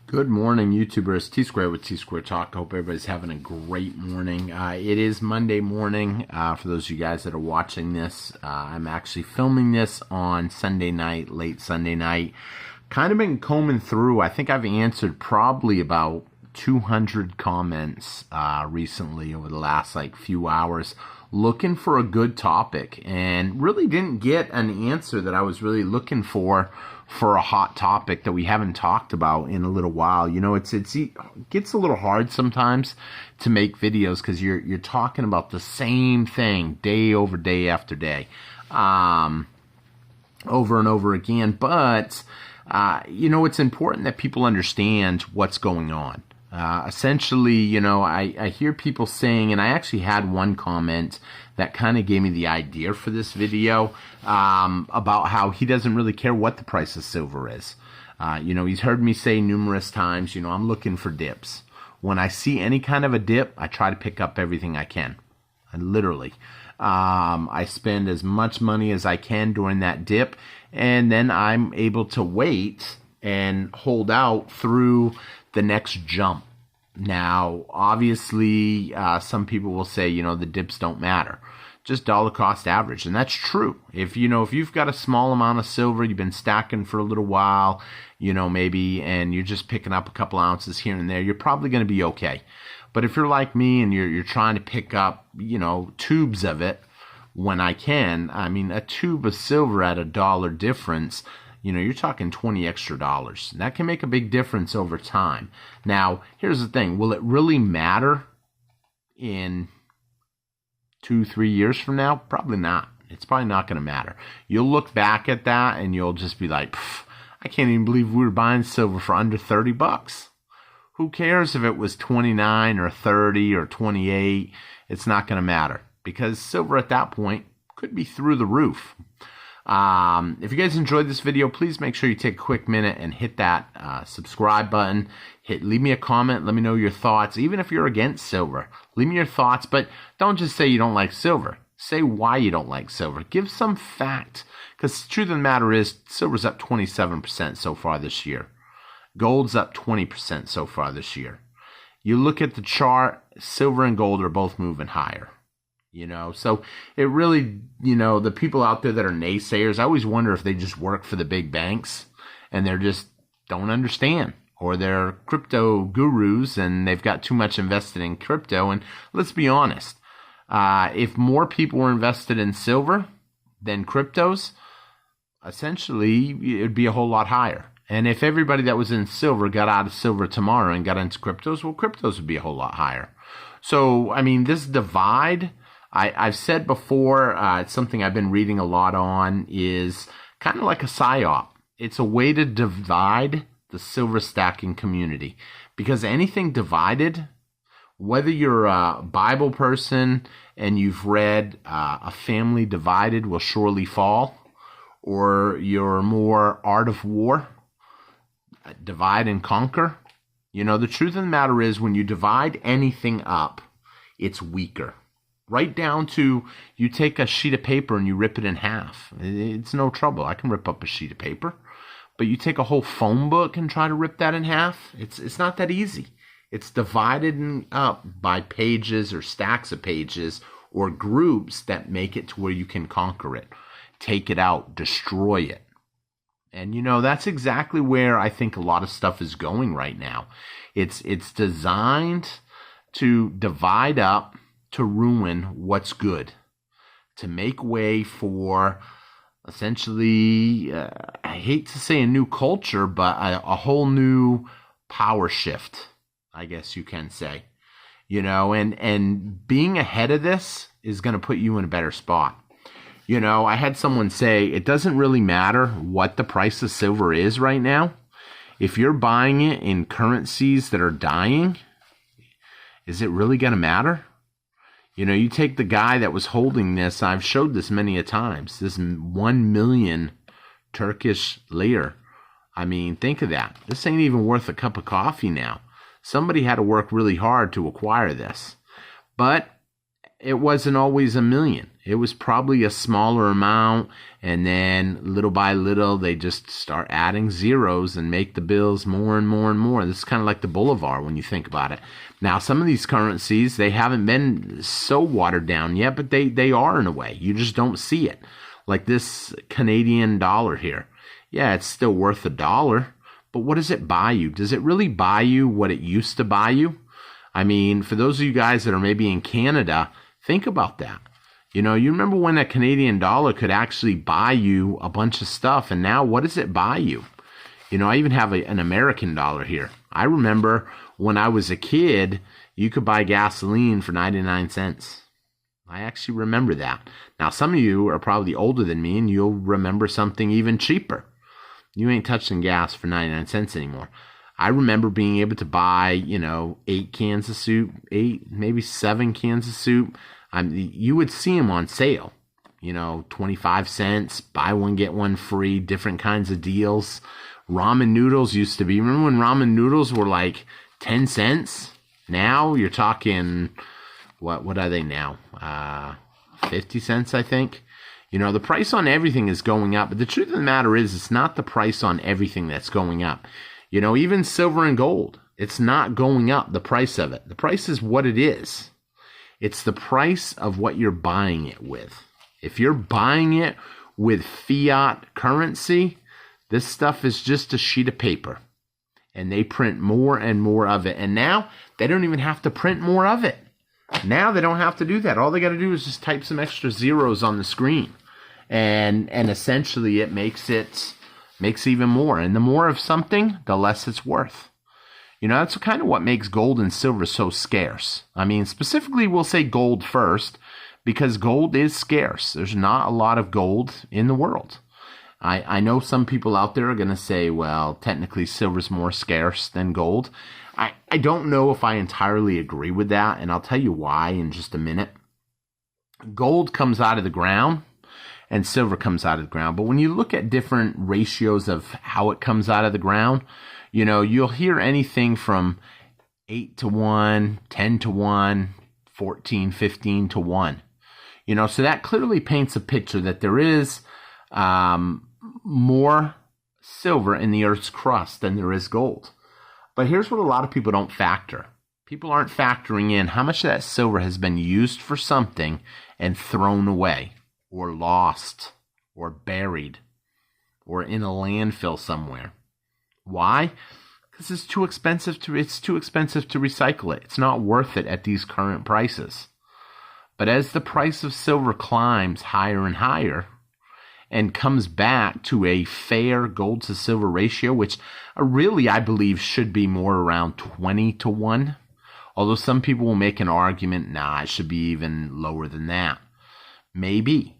Good morning, YouTubers. T-Square with T-Square Talk. Hope everybody's having a great morning. It is Monday morning. For those of you guys that are watching this, I'm actually filming this on Sunday night, late Sunday night. Kind of been combing through. I think I've answered probably about 200 comments recently over the last few hours, looking for a good topic, and really didn't get an answer that I was really looking for a hot topic that we haven't talked about in a little while. You know, it gets a little hard sometimes to make videos because you're talking about the same thing day over day after day, over and over again. But you know, it's important that people understand what's going on. Essentially, you know, I hear people saying, and I actually had one comment that kind of gave me the idea for this video, about how he doesn't really care what the price of silver is. You know, he's heard me say numerous times, you know, I'm looking for dips. When I see any kind of a dip, I try to pick up everything I can. And literally, I spend as much money as I can during that dip, and then I'm able to wait and hold out through the next jump. Now, obviously, some people will say, you know, the dips don't matter. Just dollar cost average. And that's true. If you've got a small amount of silver, you've been stacking for a little while, you know, maybe, and you're just picking up a couple ounces here and there, you're probably going to be okay. But if you're like me and you're trying to pick up, you know, tubes of it when I can, I mean, a tube of silver at $1 difference, you know, you're talking $20 extra. That can make a big difference over time. Now, here's the thing. Will it really matter in 2-3 years from now? Probably not. It's probably not going to matter. You'll look back at that and you'll just be like, I can't even believe we were buying silver for under $30. Who cares if it was 29 or 30 or 28? It's not going to matter because silver at that point could be through the roof. If you guys enjoyed this video, please make sure you take a quick minute and hit that subscribe button. Leave me a comment. Let me know your thoughts. Even if you're against silver, leave me your thoughts. But don't just say you don't like silver. Say why you don't like silver. Give some fact. Because the truth of the matter is, silver's up 27% so far this year. Gold's up 20% so far this year. You look at the chart, silver and gold are both moving higher. You know, so it really, you know, the people out there that are naysayers, I always wonder if they just work for the big banks and they're just don't understand, or they're crypto gurus and they've got too much invested in crypto. And let's be honest, if more people were invested in silver than cryptos, essentially it'd be a whole lot higher. And if everybody that was in silver got out of silver tomorrow and got into cryptos, well, cryptos would be a whole lot higher. So, I mean, this divide, I've said before, it's something I've been reading a lot on, is kind of like a psyop. It's a way to divide the silver stacking community. Because anything divided, whether you're a Bible person and you've read A Family Divided Will Surely Fall, or you're more Art of War, Divide and Conquer, you know, the truth of the matter is when you divide anything up, it's weaker. Right down to you take a sheet of paper and you rip it in half. It's no trouble. I can rip up a sheet of paper. But you take a whole phone book and try to rip that in half. It's not that easy. It's divided up by pages or stacks of pages or groups that make it to where you can conquer it, take it out, destroy it. And, you know, that's exactly where I think a lot of stuff is going right now. It's designed to divide up, to ruin what's good, to make way for essentially, I hate to say a new culture, but a whole new power shift, I guess you can say. You know, and being ahead of this is going to put you in a better spot. You know, I had someone say it doesn't really matter what the price of silver is right now. If you're buying it in currencies that are dying, is it really going to matter? You know, you take the guy that was holding this, I've showed this many a times, this 1 million Turkish lira. I mean, think of that. This ain't even worth a cup of coffee now. Somebody had to work really hard to acquire this. But it wasn't always a million. It was probably a smaller amount, and then little by little, they just start adding zeros and make the bills more and more and more. This is kind of like the Bolivar when you think about it. Now, some of these currencies, they haven't been so watered down yet, but they are in a way. You just don't see it. Like this Canadian dollar here. Yeah, it's still worth $1, but what does it buy you? Does it really buy you what it used to buy you? I mean, for those of you guys that are maybe in Canada, think about that. You know, you remember when a Canadian dollar could actually buy you a bunch of stuff, and now what does it buy you? You know, I even have an American dollar here. I remember when I was a kid, you could buy gasoline for 99 cents. I actually remember that. Now, some of you are probably older than me, and you'll remember something even cheaper. You ain't touching gas for 99 cents anymore. I remember being able to buy, 8 cans of soup, 8, maybe 7 cans of soup. You would see them on sale, 25 cents, buy one, get one free, different kinds of deals. Ramen noodles used to be, remember when ramen noodles were like 10 cents? Now you're talking, what are they now? 50 cents, I think. The price on everything is going up, but the truth of the matter is it's not the price on everything that's going up. Even silver and gold, it's not going up, the price of it. The price is what it is. It's the price of what you're buying it with. If you're buying it with fiat currency, this stuff is just a sheet of paper. And they print more and more of it. And now they don't even have to print more of it. Now they don't have to do that. All they got to do is just type some extra zeros on the screen. And essentially it makes even more. And the more of something, the less it's worth. That's kind of what makes gold and silver so scarce. I mean, specifically, we'll say gold first, because gold is scarce. There's not a lot of gold in the world. I know some people out there are going to say, well, technically silver's more scarce than gold. I don't know if I entirely agree with that, and I'll tell you why in just a minute. Gold comes out of the ground, and silver comes out of the ground. But when you look at different ratios of how it comes out of the ground, you'll hear anything from 8 to 1, 10 to 1, 14, 15 to 1. So that clearly paints a picture that there is more silver in the Earth's crust than there is gold. But here's what a lot of people don't factor. People aren't factoring in how much of that silver has been used for something and thrown away, or lost, or buried, or in a landfill somewhere. Why? Because it's too expensive to recycle it. It's not worth it at these current prices. But as the price of silver climbs higher and higher and comes back to a fair gold to silver ratio, which really I believe should be more around 20 to 1. Although some people will make an argument, it should be even lower than that. Maybe.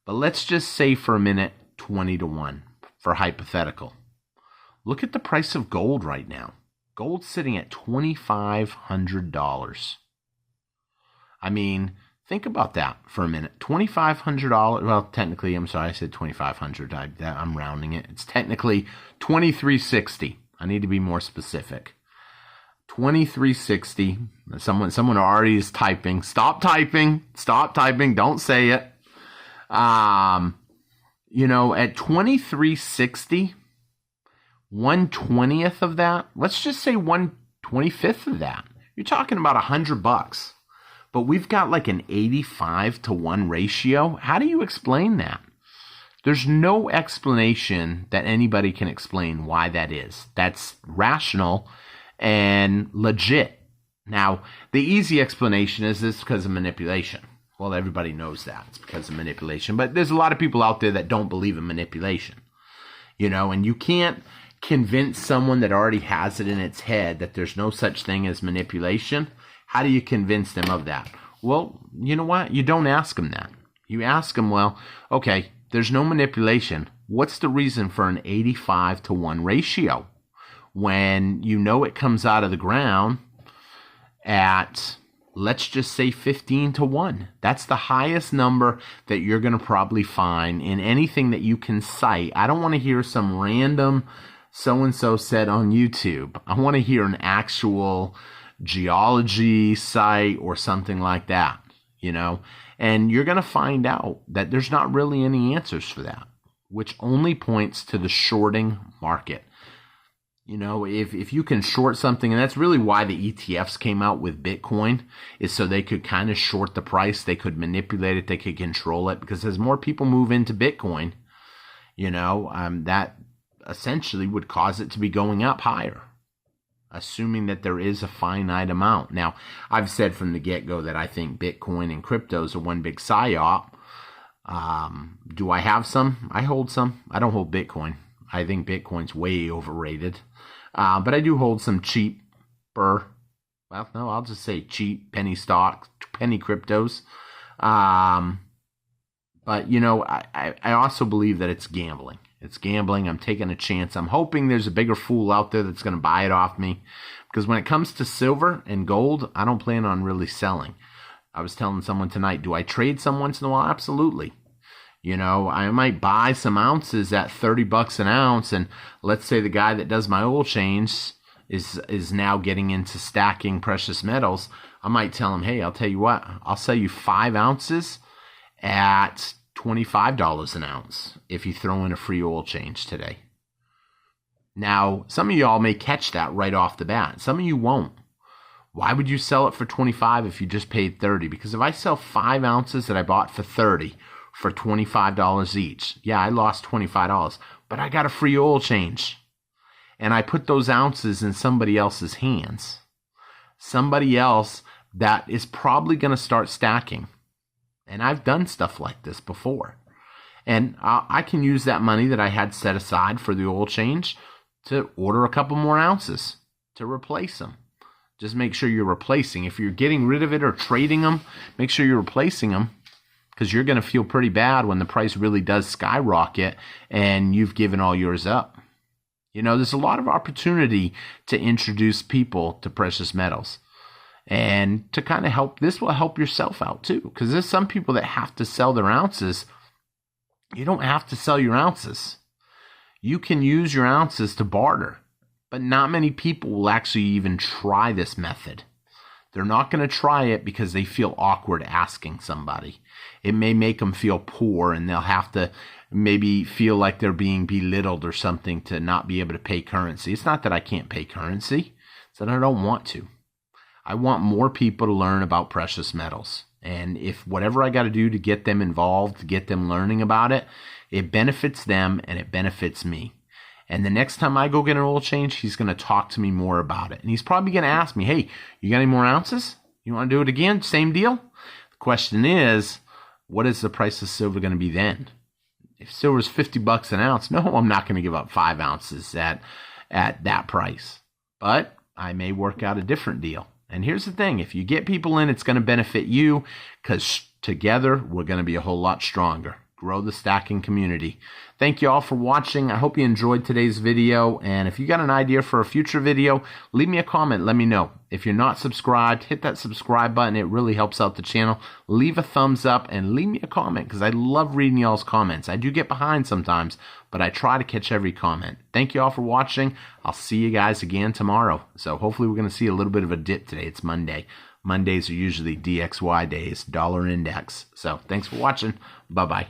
But let's just say for a minute 20 to 1 for hypothetical. Look at the price of gold right now. Gold's sitting at $2,500. I mean, think about that for a minute. $2,500. Well, technically, I'm sorry, I said $2,500. I'm rounding it. It's technically $2,360. I need to be more specific. $2,360. Someone already is typing. Stop typing. Don't say it. At $2,360. 1/20th of that, let's just say 1/25th of that. You're talking about $100. But we've got like an 85 to 1 ratio. How do you explain that? There's no explanation that anybody can explain why that is. That's rational and legit. Now, the easy explanation is this because of manipulation. Well, everybody knows that. It's because of manipulation. But there's a lot of people out there that don't believe in manipulation. And you can't convince someone that already has it in its head that there's no such thing as manipulation. How do you convince them of that? Well, you know what? You don't ask them that. You ask them, well, okay, there's no manipulation. What's the reason for an 85 to 1 ratio when it comes out of the ground at, let's just say 15 to 1? That's the highest number that you're going to probably find in anything that you can cite. I don't want to hear some random so-and-so said on YouTube. I want to hear an actual geology site or something like that. you know, and you're going to find out that there's not really any answers for that, which only points to the shorting market. You know, if you can short something, and that's really why the ETFs came out with Bitcoin, is so they could kind of short the price. They could manipulate it. They could control it, because as more people move into Bitcoin, you know, that essentially would cause it to be going up higher, assuming that there is a finite amount. Now, I've said from the get-go that I think Bitcoin and cryptos are one big psyop. Do I have some? I hold some. I don't hold Bitcoin. I think Bitcoin's way overrated. But I do hold some cheaper, well, no, I'll just say cheap penny stocks, penny cryptos. But, you know, I also believe that it's gambling. It's gambling. I'm taking a chance. I'm hoping there's a bigger fool out there that's going to buy it off me. Because when it comes to silver and gold, I don't plan on really selling. I was telling someone tonight, do I trade some once in a while? Absolutely. You know, I might buy some ounces at $30 an ounce, and let's say the guy that does my oil change is now getting into stacking precious metals. I might tell him, hey, I'll tell you what, I'll sell you 5 ounces at $25 an ounce if you throw in a free oil change today. Now, some of y'all may catch that right off the bat. Some of you won't. Why would you sell it for 25 if you just paid 30? Because if I sell 5 ounces that I bought for 30 for $25 each, yeah, I lost $25, but I got a free oil change. And I put those ounces in somebody else's hands. Somebody else that is probably going to start stacking. And I've done stuff like this before. And I can use that money that I had set aside for the oil change to order a couple more ounces to replace them. Just make sure you're replacing. If you're getting rid of it or trading them, make sure you're replacing them, because you're going to feel pretty bad when the price really does skyrocket and you've given all yours up. You know, there's a lot of opportunity to introduce people to precious metals and to kind of help. This will help yourself out too, because there's some people that have to sell their ounces. You don't have to sell your ounces. You can use your ounces to barter, but not many people will actually even try this method. They're not going to try it because they feel awkward asking somebody. It may make them feel poor, and they'll have to maybe feel like they're being belittled or something to not be able to pay currency. It's not that I can't pay currency. It's that I don't want to. I want more people to learn about precious metals. And if whatever I got to do to get them involved, to get them learning about it, it benefits them and it benefits me. And the next time I go get an oil change, he's going to talk to me more about it. And he's probably going to ask me, hey, you got any more ounces? You want to do it again? Same deal? The question is, what is the price of silver going to be then? If silver's $50 an ounce, no, I'm not going to give up 5 ounces at that price. But I may work out a different deal. And here's the thing. If you get people in, it's going to benefit you, because together we're going to be a whole lot stronger. Grow the stacking community. Thank you all for watching. I hope you enjoyed today's video. And if you got an idea for a future video, leave me a comment. Let me know. If you're not subscribed, hit that subscribe button. It really helps out the channel. Leave a thumbs up and leave me a comment, because I love reading y'all's comments. I do get behind sometimes, but I try to catch every comment. Thank you all for watching. I'll see you guys again tomorrow. So hopefully we're going to see a little bit of a dip today. It's Monday. Mondays are usually DXY days, dollar index. So thanks for watching. Bye-bye.